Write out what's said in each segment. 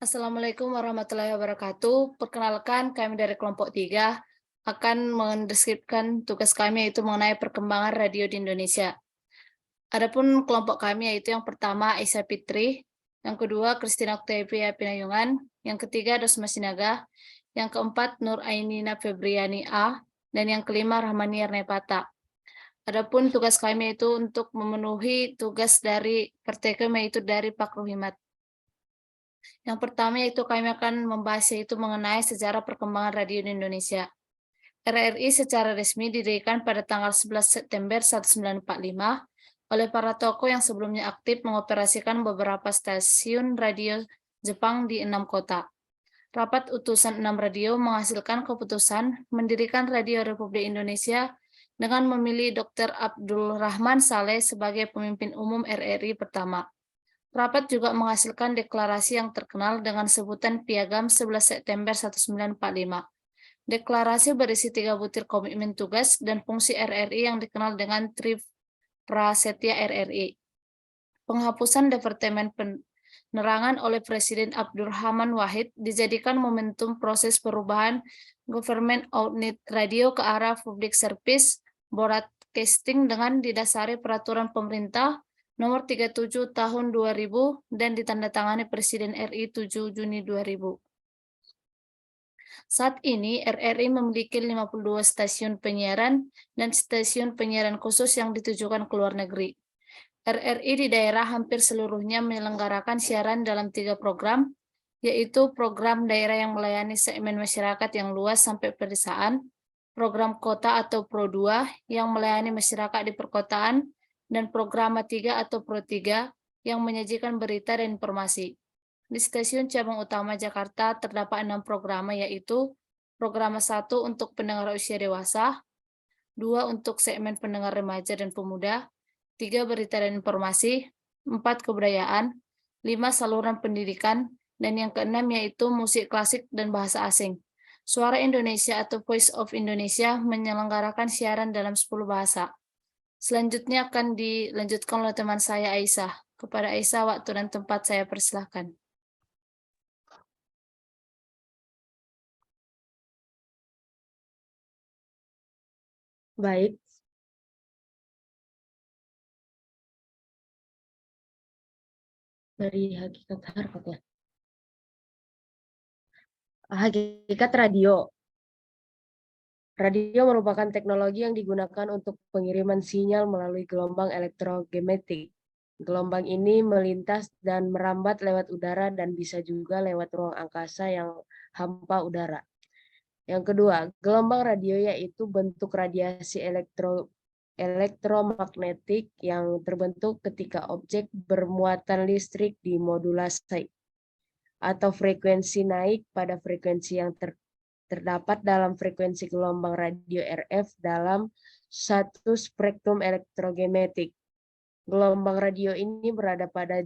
Assalamualaikum warahmatullahi wabarakatuh. Perkenalkan, kami dari kelompok 3 akan mendeskripsikan tugas kami yaitu mengenai perkembangan radio di Indonesia. Adapun kelompok kami yaitu yang pertama Aisyah Fitri, yang kedua Christina Octavia Pinayungan, yang ketiga Dosma Sinaga, yang keempat Nur Ainina Febriani A, dan yang kelima Rahmani Ernepata. Adapun tugas kami itu untuk memenuhi tugas dari Pertekem yaitu dari Pak Ruhimat. Yang pertama yaitu kami akan membahas yaitu mengenai sejarah perkembangan radio di Indonesia. RRI secara resmi didirikan pada tanggal 11 September 1945 oleh para tokoh yang sebelumnya aktif mengoperasikan beberapa stasiun radio Jepang di 6 kota. Rapat utusan 6 radio menghasilkan keputusan mendirikan Radio Republik Indonesia dengan memilih Dr. Abdul Rahman Saleh sebagai pemimpin umum RRI pertama. Rapat juga menghasilkan deklarasi yang terkenal dengan sebutan Piagam 11 September 1945. Deklarasi berisi 3 butir komitmen tugas dan fungsi RRI yang dikenal dengan Triprasetya RRI. Penghapusan Departemen Penerangan oleh Presiden Abdurrahman Wahid dijadikan momentum proses perubahan Government Outnet Radio ke arah Public Service Broadcasting dengan didasari peraturan pemerintah Nomor 37 Tahun 2000 dan ditandatangani Presiden RI 7 Juni 2000. Saat ini RRI memiliki 52 stasiun penyiaran dan stasiun penyiaran khusus yang ditujukan ke luar negeri. RRI di daerah hampir seluruhnya menyelenggarakan siaran dalam 3 program, yaitu program daerah yang melayani segmen masyarakat yang luas sampai pedesaan, program kota atau Pro 2 yang melayani masyarakat di perkotaan, dan program 3 atau Pro 3 yang menyajikan berita dan informasi. Di stasiun cabang utama Jakarta terdapat 6 program yaitu program 1 untuk pendengar usia dewasa, 2 untuk segmen pendengar remaja dan pemuda, 3 berita dan informasi, 4 kebudayaan, 5 saluran pendidikan, dan yang keenam yaitu musik klasik dan bahasa asing. Suara Indonesia atau Voice of Indonesia menyelenggarakan siaran dalam 10 bahasa. Selanjutnya akan dilanjutkan oleh teman saya Aisyah. Kepada Aisyah, waktu dan tempat saya persilahkan. Baik, dari hakikat harkat ya. Hakikat radio. Radio merupakan teknologi yang digunakan untuk pengiriman sinyal melalui gelombang elektromagnetik. Gelombang ini melintas dan merambat lewat udara dan bisa juga lewat ruang angkasa yang hampa udara. Yang kedua, gelombang radio yaitu bentuk radiasi elektromagnetik yang terbentuk ketika objek bermuatan listrik dimodulasi atau frekuensi naik pada frekuensi yang terdapat dalam frekuensi gelombang radio RF dalam satu spektrum elektromagnetik. Gelombang radio ini berada pada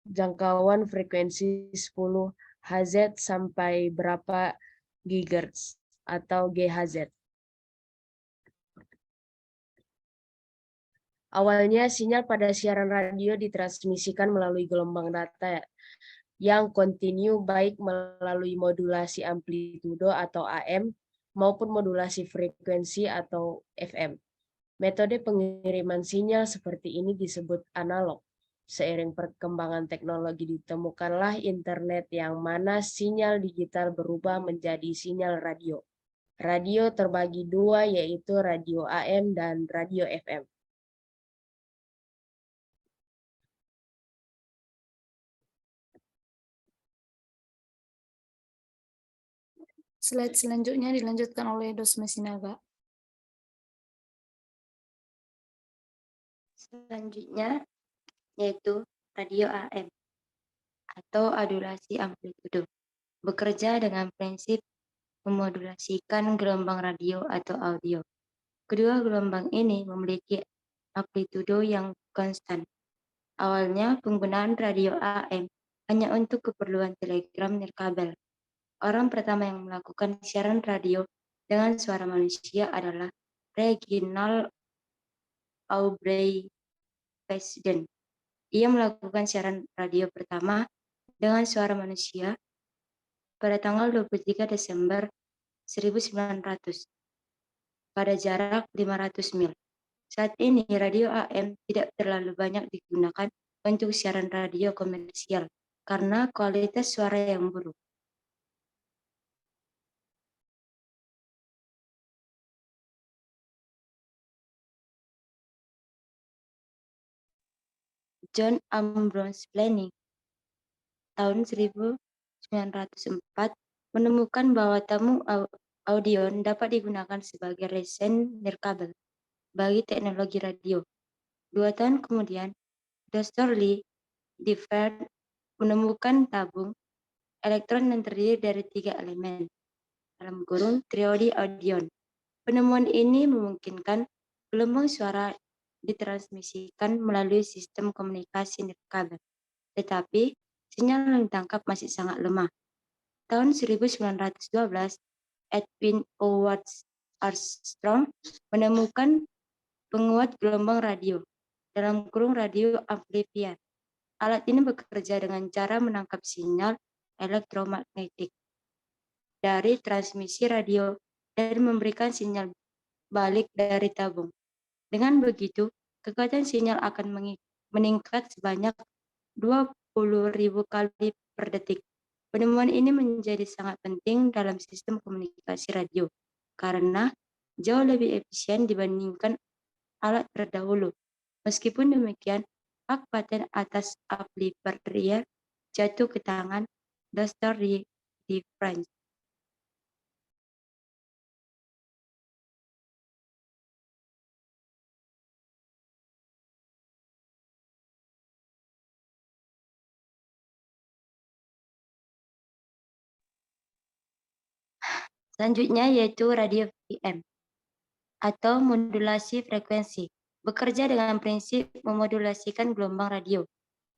jangkauan frekuensi 10 Hz sampai berapa gigahertz atau GHz. Awalnya sinyal pada siaran radio ditransmisikan melalui gelombang data yang kontinu baik melalui modulasi amplitudo atau AM maupun modulasi frekuensi atau FM. Metode pengiriman sinyal seperti ini disebut analog. Seiring perkembangan teknologi ditemukanlah internet yang mana sinyal digital berubah menjadi sinyal radio. Radio terbagi dua yaitu radio AM dan radio FM. Slide selanjutnya dilanjutkan oleh Dosma Sinaga. Selanjutnya yaitu radio AM atau adulasi amplitudo. Bekerja dengan prinsip memodulasikan gelombang radio atau audio. Kedua gelombang ini memiliki amplitudo yang konstan. Awalnya penggunaan radio AM hanya untuk keperluan telegram nirkabel. Orang pertama yang melakukan siaran radio dengan suara manusia adalah Reginald Aubrey Pesden. Ia melakukan siaran radio pertama dengan suara manusia pada tanggal 23 Desember 1900 pada jarak 500 mil. Saat ini radio AM tidak terlalu banyak digunakan untuk siaran radio komersial karena kualitas suara yang buruk. John Ambrose Planning tahun 1904 menemukan bahwa tamu audio dapat digunakan sebagai resen nirkabel bagi teknologi radio. 2 tahun kemudian, Dr. Lee Differt menemukan tabung elektron yang terdiri dari 3 elemen, dalam kurung triode audion. Penemuan ini memungkinkan gelombang suara ditransmisikan melalui sistem komunikasi nirkabel, tetapi sinyal yang ditangkap masih sangat lemah. Tahun 1912, Edwin Howard Armstrong menemukan penguat gelombang radio, dalam kurung radio amplifier. Alat ini bekerja dengan cara menangkap sinyal elektromagnetik dari transmisi radio dan memberikan sinyal balik dari tabung. Dengan begitu, kekuatan sinyal akan meningkat sebanyak 20.000 kali per detik. Penemuan ini menjadi sangat penting dalam sistem komunikasi radio karena jauh lebih efisien dibandingkan alat terdahulu. Meskipun demikian, hak paten atas amplifier jatuh ke tangan Dr. Lee Differt. Selanjutnya yaitu radio FM atau modulasi frekuensi, bekerja dengan prinsip memodulasikan gelombang radio,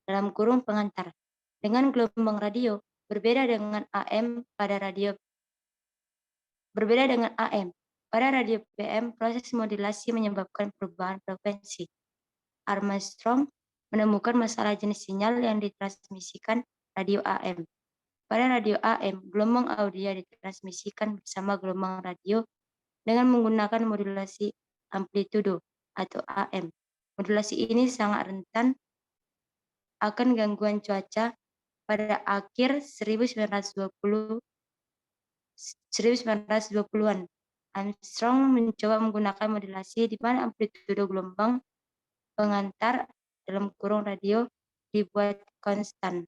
dalam kurung pengantar. Dengan gelombang radio, berbeda dengan AM, pada radio PM, proses modulasi menyebabkan perubahan frekuensi. Armstrong menemukan masalah jenis sinyal yang ditransmisikan radio AM. Pada radio AM, gelombang audio ditransmisikan bersama gelombang radio dengan menggunakan modulasi amplitudo atau AM. Modulasi ini sangat rentan akan gangguan cuaca. Pada akhir 1920-an, Armstrong mencoba menggunakan modulasi di mana amplitudo gelombang pengantar dalam kurung radio dibuat konstan.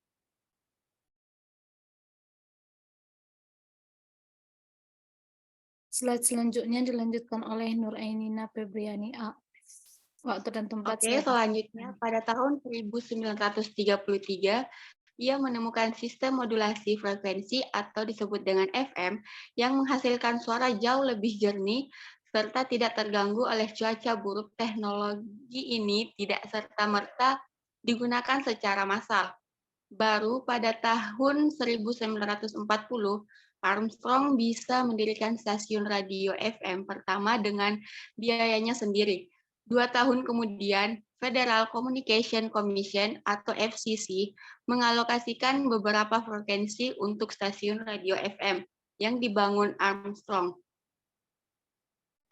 Slide selanjutnya dilanjutkan oleh Nur Ainina Febriani A. Waktu dan tempat. Oke, selanjutnya pada tahun 1933, ia menemukan sistem modulasi frekuensi atau disebut dengan FM yang menghasilkan suara jauh lebih jernih serta tidak terganggu oleh cuaca buruk. Teknologi ini tidak serta-merta digunakan secara massal. Baru pada tahun 1940, Armstrong bisa mendirikan stasiun radio FM pertama dengan biayanya sendiri. 2 tahun kemudian, Federal Communication Commission atau FCC mengalokasikan beberapa frekuensi untuk stasiun radio FM yang dibangun Armstrong.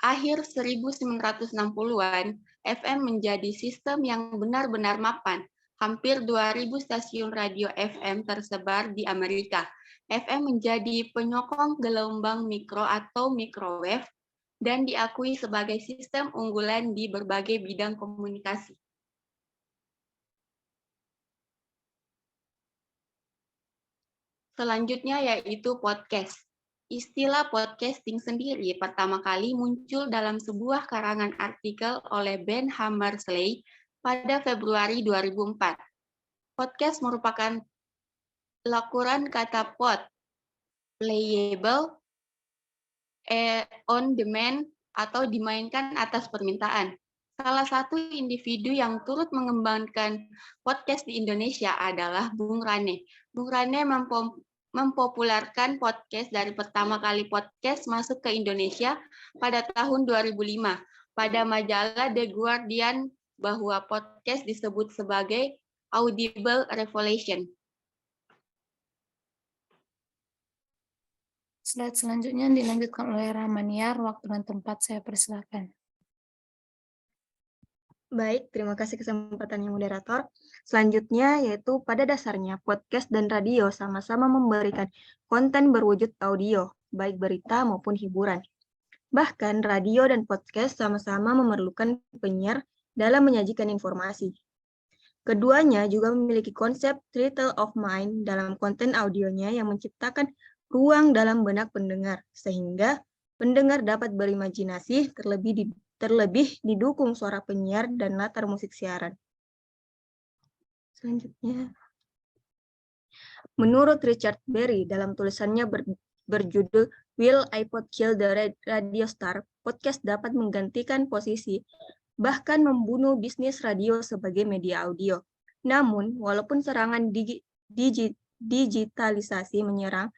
Akhir 1960-an, FM menjadi sistem yang benar-benar mapan. Hampir 2.000 stasiun radio FM tersebar di Amerika. FM menjadi penyokong gelombang mikro atau microwave dan diakui sebagai sistem unggulan di berbagai bidang komunikasi. Selanjutnya yaitu podcast. Istilah podcasting sendiri pertama kali muncul dalam sebuah karangan artikel oleh Ben Hammersley pada Februari 2004. Podcast merupakan lakuran kata pod, playable, on demand, atau dimainkan atas permintaan. Salah satu individu yang turut mengembangkan podcast di Indonesia adalah Bung Rane. Bung Rane mempopulerkan podcast dari pertama kali podcast masuk ke Indonesia pada tahun 2005. Pada majalah The Guardian bahwa podcast disebut sebagai audible revolution. Slide selanjutnya dilanjutkan oleh Rahmaniar. Waktu dan tempat saya persilakan. Baik, terima kasih kesempatannya moderator. Selanjutnya yaitu pada dasarnya podcast dan radio sama-sama memberikan konten berwujud audio, baik berita maupun hiburan. Bahkan radio dan podcast sama-sama memerlukan penyiar dalam menyajikan informasi. Keduanya juga memiliki konsep tritle of mind dalam konten audionya yang menciptakan ruang dalam benak pendengar, sehingga pendengar dapat berimajinasi terlebih didukung suara penyiar dan latar musik siaran. Selanjutnya, menurut Richard Berry dalam tulisannya berjudul Will iPod Kill the Radio Star, podcast dapat menggantikan posisi, bahkan membunuh bisnis radio sebagai media audio. Namun, walaupun serangan digitalisasi menyerang,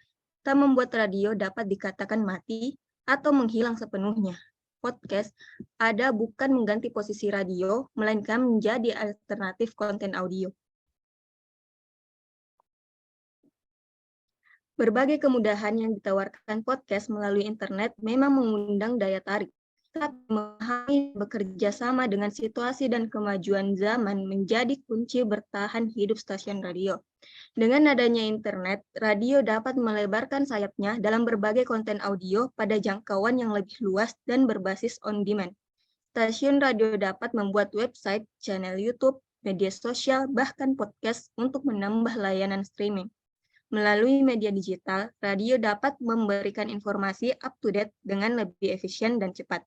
tak membuat radio dapat dikatakan mati atau menghilang sepenuhnya. Podcast ada bukan mengganti posisi radio, melainkan menjadi alternatif konten audio. Berbagai kemudahan yang ditawarkan podcast melalui internet memang mengundang daya tarik, tapi memahami bekerja sama dengan situasi dan kemajuan zaman menjadi kunci bertahan hidup stasiun radio. Dengan adanya internet, radio dapat melebarkan sayapnya dalam berbagai konten audio pada jangkauan yang lebih luas dan berbasis on demand. Stasiun radio dapat membuat website, channel YouTube, media sosial, bahkan podcast untuk menambah layanan streaming. Melalui media digital, radio dapat memberikan informasi up-to-date dengan lebih efisien dan cepat.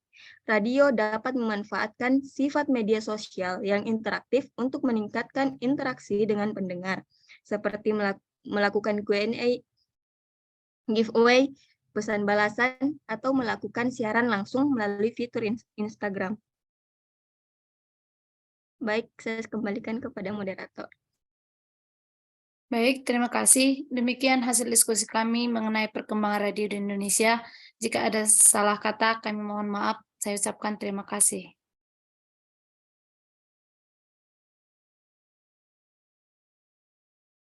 Radio dapat memanfaatkan sifat media sosial yang interaktif untuk meningkatkan interaksi dengan pendengar, seperti melakukan Q&A, giveaway, pesan balasan, atau melakukan siaran langsung melalui fitur Instagram. Baik, saya kembalikan kepada moderator. Baik, terima kasih. Demikian hasil diskusi kami mengenai perkembangan radio di Indonesia. Jika ada salah kata, kami mohon maaf. Saya ucapkan terima kasih.